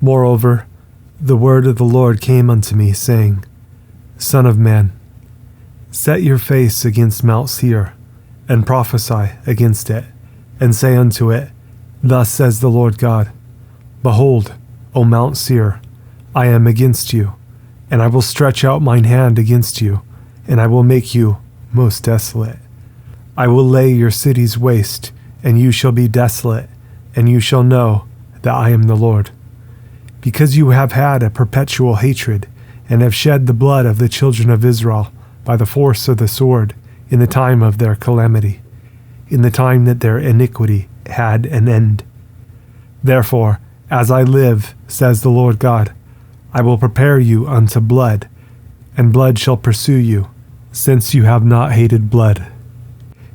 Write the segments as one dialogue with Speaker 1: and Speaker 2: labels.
Speaker 1: Moreover, the word of the Lord came unto me, saying, Son of man, set your face against Mount Seir, and prophesy against it, and say unto it, Thus says the Lord God, Behold, O Mount Seir, I am against you, and I will stretch out mine hand against you, and I will make you most desolate. I will lay your cities waste, and you shall be desolate, and you shall know that I am the Lord. Because you have had a perpetual hatred, and have shed the blood of the children of Israel by the force of the sword in the time of their calamity, in the time that their iniquity had an end. Therefore, as I live, says the Lord God, I will prepare you unto blood, and blood shall pursue you, since you have not hated blood.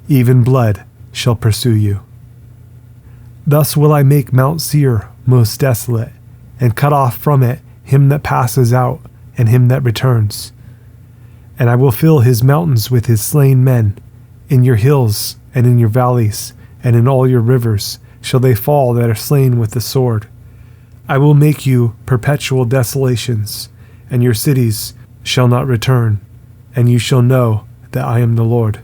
Speaker 1: Even blood shall pursue you. Thus will I make Mount Seir most desolate, and cut off from it him that passes out, and him that returns. And I will fill his mountains with his slain men. In your hills, and in your valleys, and in all your rivers, shall they fall that are slain with the sword. I will make you perpetual desolations, and your cities shall not return, and you shall know that I am the Lord.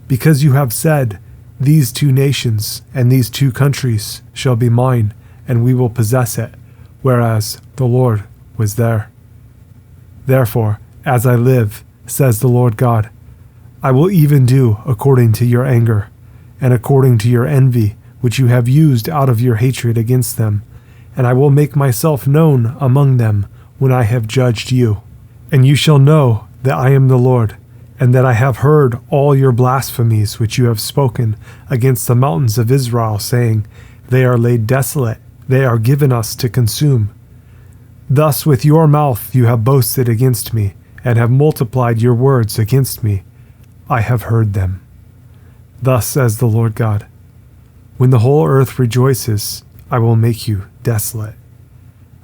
Speaker 1: Because you have said, These two nations and these two countries shall be mine, and we will possess it, whereas the Lord was there. Therefore, as I live, says the Lord God, I will even do according to your anger, and according to your envy, which you have used out of your hatred against them, and I will make myself known among them when I have judged you. And you shall know that I am the Lord, and that I have heard all your blasphemies which you have spoken against the mountains of Israel, saying, They are laid desolate, they are given us to consume. Thus with your mouth you have boasted against me, and have multiplied your words against me. I have heard them. Thus says the Lord God, When the whole earth rejoices, I will make you desolate.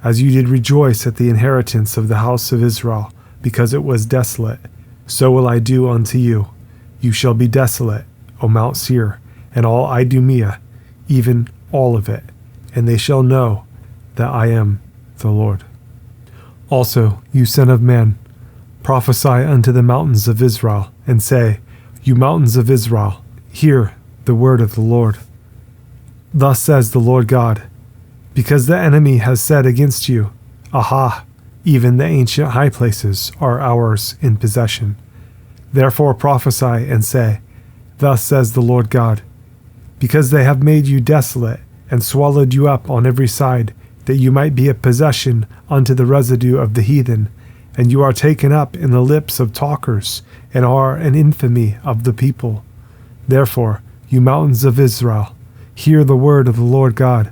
Speaker 1: As you did rejoice at the inheritance of the house of Israel, because it was desolate, so will I do unto you. You shall be desolate, O Mount Seir, and all Idumea, even all of it, and they shall know that I am the Lord. Also, you son of man, prophesy unto the mountains of Israel, and say, You mountains of Israel, hear the word of the Lord. Thus says the Lord God, Because the enemy has said against you, Aha, even the ancient high places are ours in possession. Therefore prophesy and say, Thus says the Lord God, Because they have made you desolate, and swallowed you up on every side, that you might be a possession unto the residue of the heathen, and you are taken up in the lips of talkers, and are an infamy of the people. Therefore, you mountains of Israel, hear the word of the Lord God.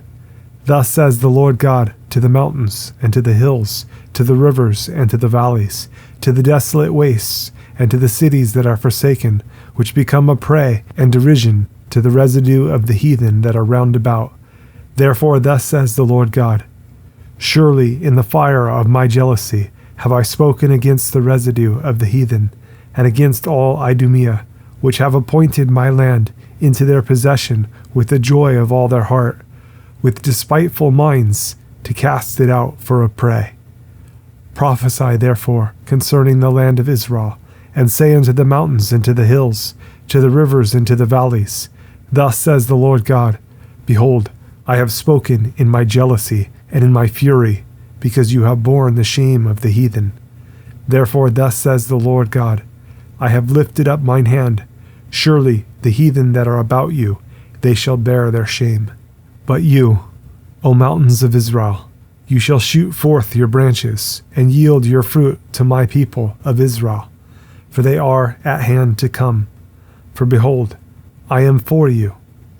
Speaker 1: Thus says the Lord God to the mountains, and to the hills, to the rivers, and to the valleys, to the desolate wastes, and to the cities that are forsaken, which become a prey and derision to the residue of the heathen that are round about. Therefore thus says the Lord God, Surely in the fire of my jealousy have I spoken against the residue of the heathen, and against all Idumea, which have appointed my land into their possession with the joy of all their heart, with despiteful minds to cast it out for a prey. Prophesy therefore concerning the land of Israel, and say unto the mountains and to the hills, to the rivers and to the valleys, Thus says the Lord God, Behold, I have spoken in my jealousy and in my fury, because you have borne the shame of the heathen. Therefore thus says the Lord God, I have lifted up mine hand. Surely the heathen that are about you, they shall bear their shame. But you, O mountains of Israel, you shall shoot forth your branches, and yield your fruit to my people of Israel, for they are at hand to come. For behold, I am for you,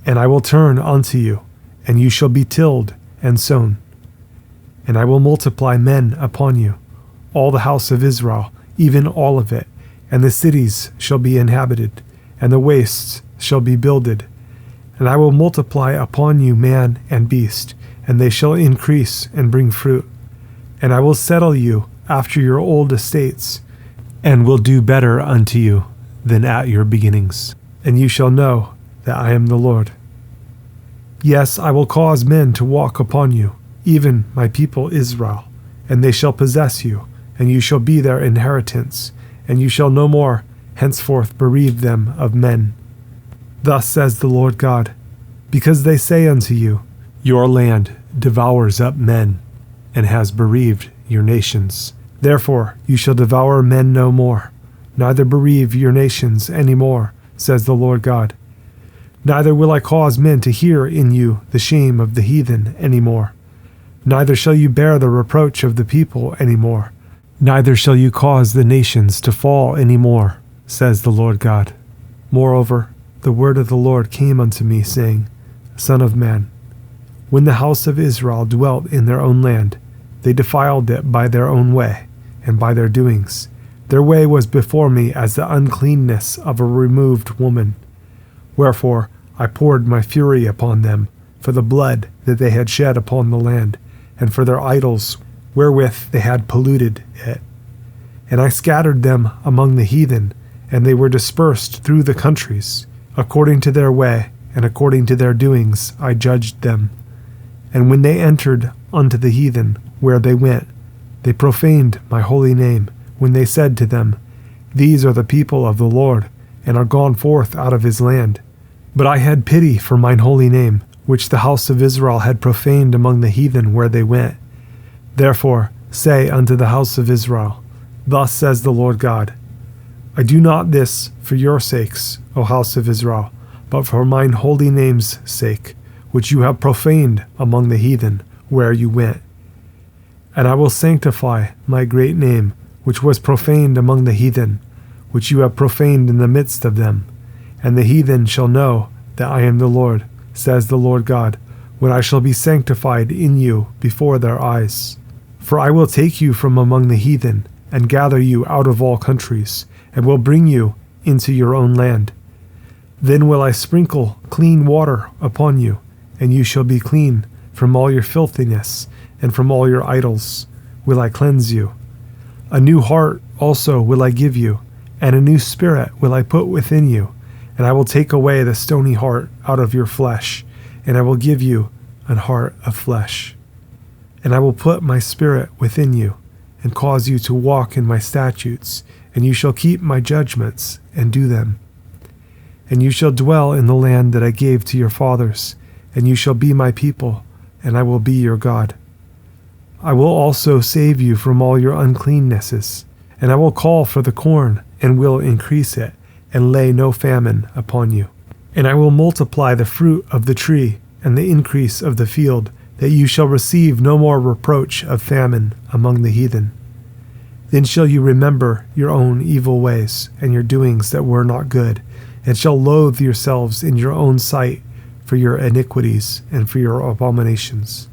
Speaker 1: and I will turn unto you, and you shall be tilled and sown. And I will multiply men upon you, all the house of Israel, even all of it, and the cities shall be inhabited, and the wastes shall be builded. And I will multiply upon you man and beast, and they shall increase and bring fruit. And I will settle you after your old estates, and will do better unto you than at your beginnings. And you shall know that I am the Lord. Yes, I will cause men to walk upon you, even my people Israel, and they shall possess you, and you shall be their inheritance, and you shall no more henceforth bereave them of men. Thus says the Lord God, because they say unto you, your land devours up men, and has bereaved your nations. Therefore you shall devour men no more, neither bereave your nations any more, says the Lord God. Neither will I cause men to hear in you the shame of the heathen any more. Neither shall you bear the reproach of the people any more. Neither shall you cause the nations to fall any more, says the Lord God. Moreover, the word of the Lord came unto me, saying, Son of man, when the house of Israel dwelt in their own land, they defiled it by their own way, and by their doings. Their way was before me as the uncleanness of a removed woman. Wherefore I poured my fury upon them, for the blood that they had shed upon the land, and for their idols wherewith they had polluted it. And I scattered them among the heathen, and they were dispersed through the countries. According to their way, and according to their doings, I judged them. And when they entered unto the heathen, where they went, they profaned my holy name, when they said to them, These are the people of the Lord, and are gone forth out of his land. But I had pity for mine holy name, which the house of Israel had profaned among the heathen where they went. Therefore say unto the house of Israel, Thus says the Lord God, I do not this for your sakes, O house of Israel, but for mine holy name's sake, which you have profaned among the heathen where you went. And I will sanctify my great name, which was profaned among the heathen, which you have profaned in the midst of them. And the heathen shall know that I am the Lord, says the Lord God, when I shall be sanctified in you before their eyes. For I will take you from among the heathen, and gather you out of all countries, and will bring you into your own land. Then will I sprinkle clean water upon you, and you shall be clean from all your filthiness, and from all your idols will I cleanse you. A new heart also will I give you, and a new spirit will I put within you, and I will take away the stony heart out of your flesh, and I will give you an heart of flesh. And I will put my spirit within you, and cause you to walk in my statutes, and you shall keep my judgments, and do them. And you shall dwell in the land that I gave to your fathers, and you shall be my people, and I will be your God. I will also save you from all your uncleannesses, and I will call for the corn, and will increase it, and lay no famine upon you. And I will multiply the fruit of the tree, and the increase of the field, that you shall receive no more reproach of famine among the heathen. Then shall you remember your own evil ways, and your doings that were not good, and shall loathe yourselves in your own sight for your iniquities and for your abominations.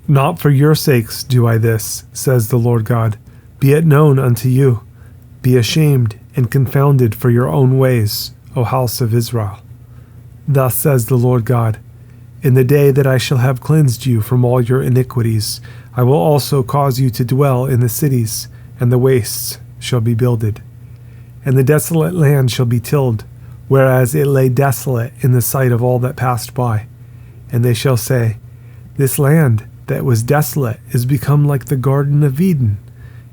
Speaker 1: Not for your sakes do I this, says the Lord God. Be it known unto you. Be ashamed and confounded for your own ways, O house of Israel. Thus says the Lord God, in the day that I shall have cleansed you from all your iniquities, I will also cause you to dwell in the cities, and the wastes shall be builded. And the desolate land shall be tilled, whereas it lay desolate in the sight of all that passed by. And they shall say, This land that was desolate is become like the Garden of Eden,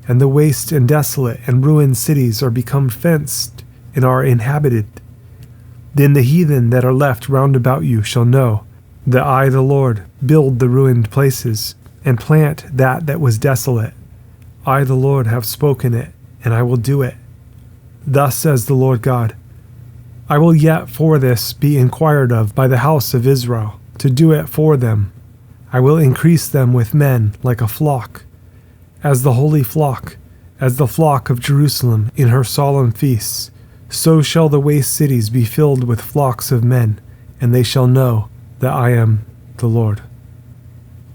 Speaker 1: and the waste and desolate and ruined cities are become fenced and are inhabited. Then the heathen that are left round about you shall know that I, the Lord, build the ruined places, and plant that was desolate. I, the Lord, have spoken it, and I will do it. Thus says the Lord God, I will yet for this be inquired of by the house of Israel, to do it for them. I will increase them with men like a flock, as the holy flock, as the flock of Jerusalem in her solemn feasts. So shall the waste cities be filled with flocks of men, and they shall know that I am the Lord.